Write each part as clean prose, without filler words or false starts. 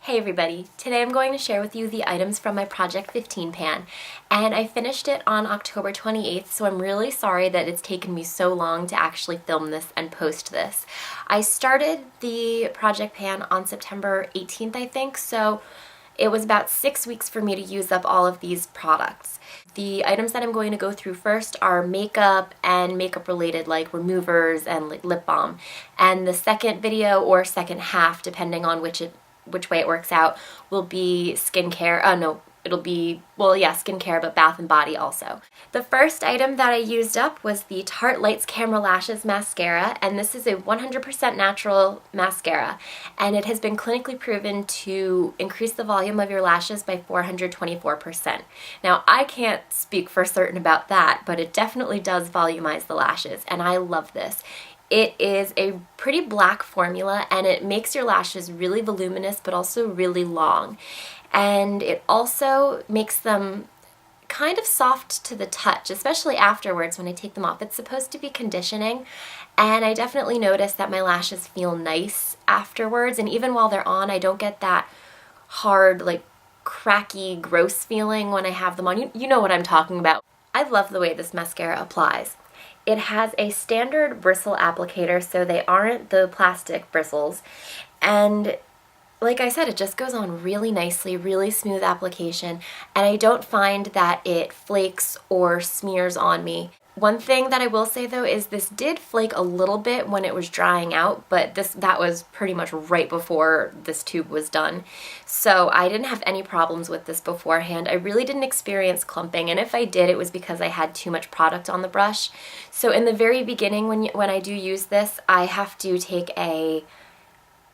Hey everybody, today I'm going to share with you the items from my Project 15 pan, and I finished it on October 28th, so I'm really sorry that it's taken me so long to actually film this and post this. I started the Project pan on September 18th, I think, so it was about 6 weeks for me to use up all of these products. The items that I'm going to go through first are makeup and makeup related like removers and like lip balm, and the second video or second half, depending on which way it works out, will be skincare. Skincare, but Bath and Body also. The first item that I used up was the Tarte Lights Camera Lashes Mascara, and this is a 100% natural mascara, and it has been clinically proven to increase the volume of your lashes by 424%. Now, I can't speak for certain about that, but it definitely does volumize the lashes, and I love this. It is a pretty black formula, and it makes your lashes really voluminous but also really long. And it also makes them kind of soft to the touch, especially afterwards when I take them off. It's supposed to be conditioning, and I definitely notice that my lashes feel nice afterwards, and even while they're on, I don't get that hard, like cracky, gross feeling when I have them on. You know what I'm talking about. I love the way this mascara applies. It has a standard bristle applicator, so they aren't the plastic bristles, and like I said, it just goes on really nicely, really smooth application, and I don't find that it flakes or smears on me. One thing that I will say though is this did flake a little bit when it was drying out, but that was pretty much right before this tube was done. So I didn't have any problems with this beforehand. I really didn't experience clumping, and if I did, it was because I had too much product on the brush. So in the very beginning when I do use this, I have to take a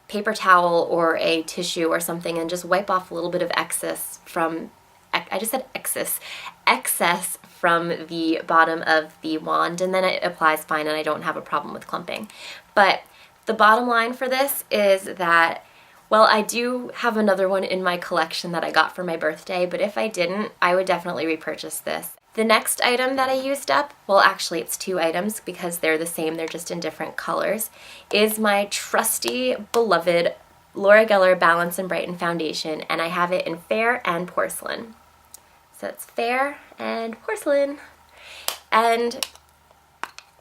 paper towel or a tissue or something and just wipe off a little bit of excess from, I just said excess from the bottom of the wand, and then it applies fine and I don't have a problem with clumping. But the bottom line for this is that, well, I do have another one in my collection that I got for my birthday, but if I didn't, I would definitely repurchase this. The next item that I used up, well actually it's two items because they're the same, they're just in different colors, is my trusty, beloved Laura Geller Balance and Brighten foundation, and I have it in Fair and Porcelain. So it's Fair and Porcelain. And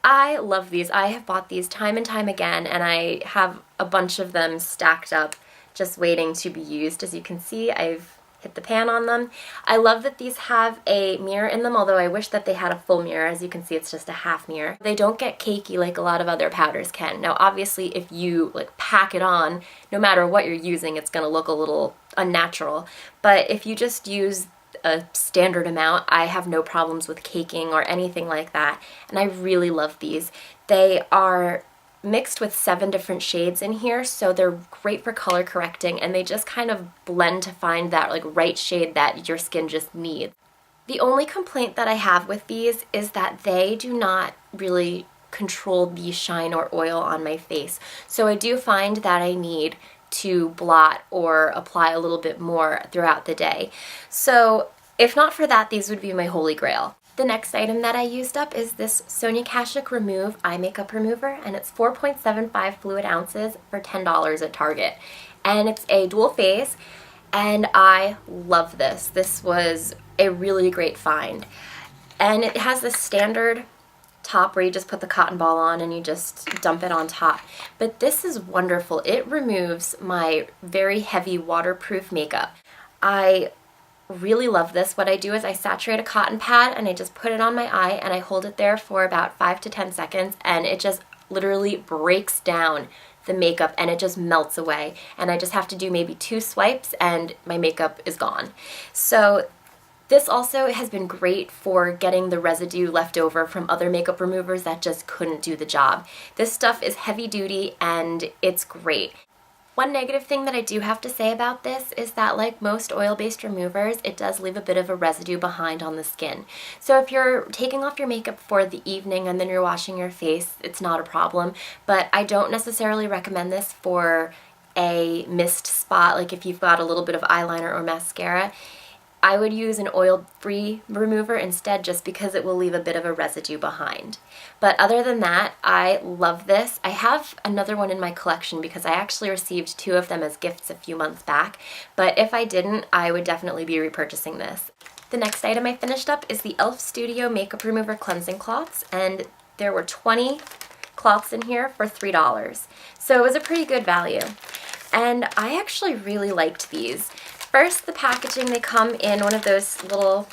I love these. I have bought these time and time again, and I have a bunch of them stacked up just waiting to be used. As you can see, I've hit the pan on them. I love that these have a mirror in them, although I wish that they had a full mirror. As you can see, it's just a half mirror. They don't get cakey like a lot of other powders can. Now obviously if you like pack it on, no matter what you're using, it's gonna look a little unnatural. But if you just use a standard amount, I have no problems with caking or anything like that, and I really love these. They are mixed with 7 different shades in here, so they're great for color correcting, and they just kind of blend to find that like right shade that your skin just needs. The only complaint that I have with these is that they do not really control the shine or oil on my face, so I do find that I need to blot or apply a little bit more throughout the day. So if not for that, these would be my holy grail. The next item that I used up is this Sonia Kashuk Remove Eye Makeup Remover, and it's 4.75 fluid ounces for $10 at Target. And it's a dual phase, and I love this. This was a really great find. And it has this standard top where you just put the cotton ball on and you just dump it on top. But this is wonderful. It removes my very heavy waterproof makeup. I really love this. What I do is I saturate a cotton pad and I just put it on my eye and I hold it there for about 5 to 10 seconds, and it just literally breaks down the makeup and it just melts away, and I just have to do maybe 2 swipes and my makeup is gone. So this also has been great for getting the residue left over from other makeup removers that just couldn't do the job. This stuff is heavy duty and it's great. One negative thing that I do have to say about this is that, like most oil-based removers, it does leave a bit of a residue behind on the skin. So if you're taking off your makeup for the evening and then you're washing your face, it's not a problem. But I don't necessarily recommend this for a mist spot, like if you've got a little bit of eyeliner or mascara. I would use an oil-free remover instead just because it will leave a bit of a residue behind. But other than that, I love this. I have another one in my collection because I actually received 2 of them as gifts a few months back, but if I didn't, I would definitely be repurchasing this. The next item I finished up is the E.L.F. Studio Makeup Remover Cleansing Cloths, and there were 20 cloths in here for $3. So it was a pretty good value. And I actually really liked these. First, the packaging, they come in one of those little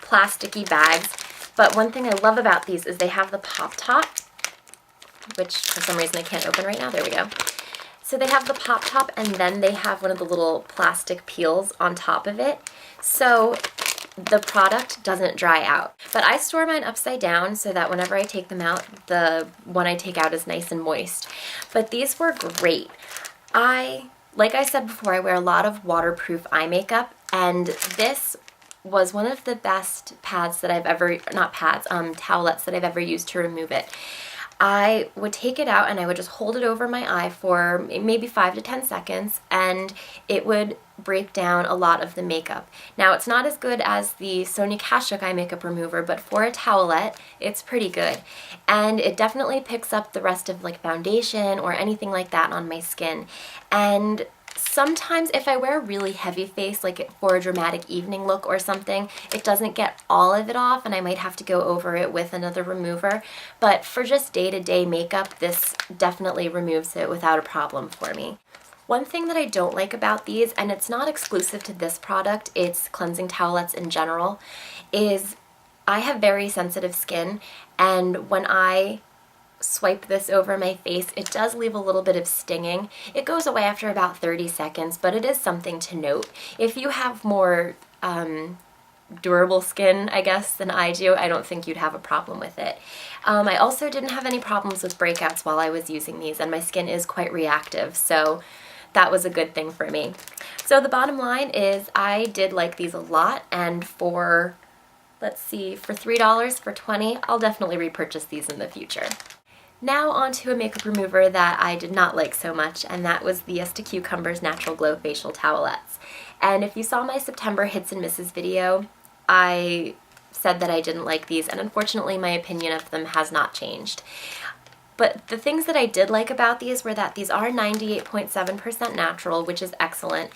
plasticky bags, but one thing I love about these is they have the pop top, which for some reason I can't open right now. There we go. So they have the pop top, and then they have one of the little plastic peels on top of it, so the product doesn't dry out. But I store mine upside down so that whenever I take them out, the one I take out is nice and moist. But these were great. Like I said before, I wear a lot of waterproof eye makeup, and this was one of the best pads that I've ever, not pads, towelettes that I've ever used to remove it. I would take it out and I would just hold it over my eye for maybe 5 to 10 seconds, and it would break down a lot of the makeup. Now, it's not as good as the Sonia Kashuk eye makeup remover, but for a towelette, it's pretty good. And it definitely picks up the rest of like foundation or anything like that on my skin. And sometimes if I wear a really heavy face, like for a dramatic evening look or something, it doesn't get all of it off and I might have to go over it with another remover. But for just day-to-day makeup, this definitely removes it without a problem for me. One thing that I don't like about these, and it's not exclusive to this product, it's cleansing towelettes in general, is I have very sensitive skin, and when I swipe this over my face, it does leave a little bit of stinging. It goes away after about 30 seconds, but it is something to note. If you have more durable skin, I guess, than I do, I don't think you'd have a problem with it. I also didn't have any problems with breakouts while I was using these, and my skin is quite reactive, so that was a good thing for me. So the bottom line is I did like these a lot, and for, let's see, for $3 for 20, I'll definitely repurchase these in the future. Now onto a makeup remover that I did not like so much, and that was the Yes to Cucumber's Natural Glow Facial Towelettes. And if you saw my September Hits and Misses video, I said that I didn't like these, and unfortunately my opinion of them has not changed. But the things that I did like about these were that these are 98.7% natural, which is excellent,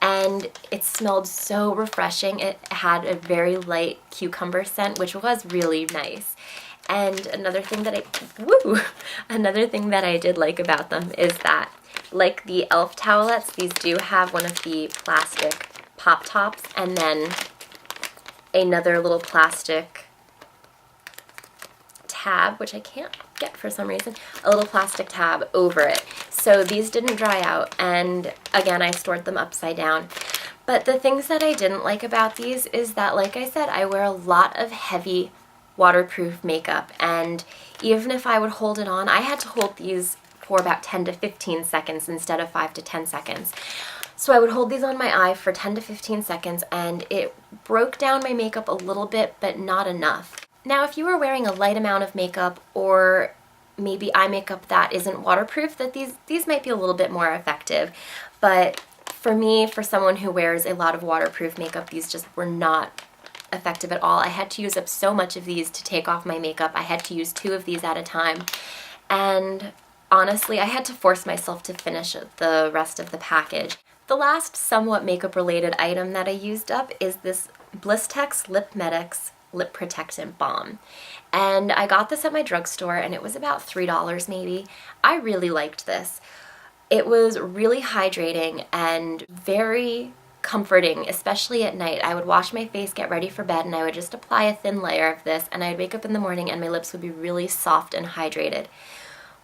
and it smelled so refreshing. It had a very light cucumber scent, which was really nice. And another thing that I did like about them is that, like the E.L.F. towelettes, these do have one of the plastic pop tops and then another little plastic tab, which I can't get for some reason, a little plastic tab over it. So these didn't dry out, and again, I stored them upside down. But the things that I didn't like about these is that, like I said, I wear a lot of heavy waterproof makeup, and even if I would hold it on, I had to hold these for about 10 to 15 seconds instead of 5 to 10 seconds. So I would hold these on my eye for 10 to 15 seconds, and it broke down my makeup a little bit, but not enough. Now, if you were wearing a light amount of makeup or maybe eye makeup that isn't waterproof, that these might be a little bit more effective. But for me, for someone who wears a lot of waterproof makeup, these just were not effective at all. I had to use up so much of these to take off my makeup. I had to use 2 of these at a time. And honestly, I had to force myself to finish the rest of the package. The last somewhat makeup related item that I used up is this Blistex Lip Medex Lip Protectant Balm. And I got this at my drugstore, and it was about $3 maybe. I really liked this. It was really hydrating and very comforting, especially at night. I would wash my face, get ready for bed, and I would just apply a thin layer of this, and I'd wake up in the morning and my lips would be really soft and hydrated.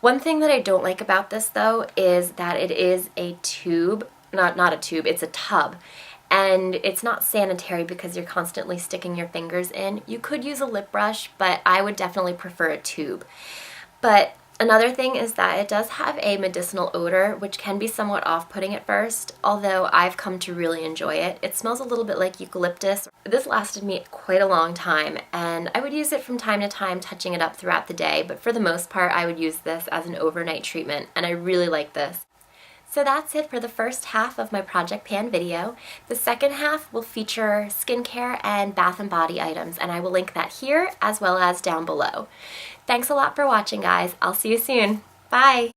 One thing that I don't like about this though is that it is a tube, not a tube, it's a tub. And it's not sanitary because you're constantly sticking your fingers in. You could use a lip brush, but I would definitely prefer a tube. But another thing is that it does have a medicinal odor, which can be somewhat off-putting at first, although I've come to really enjoy it. It smells a little bit like eucalyptus. This lasted me quite a long time, and I would use it from time to time, touching it up throughout the day, but for the most part, I would use this as an overnight treatment, and I really like this. So that's it for the first half of my Project Pan video. The second half will feature skincare and bath and body items, and I will link that here as well as down below. Thanks a lot for watching, guys. I'll see you soon. Bye!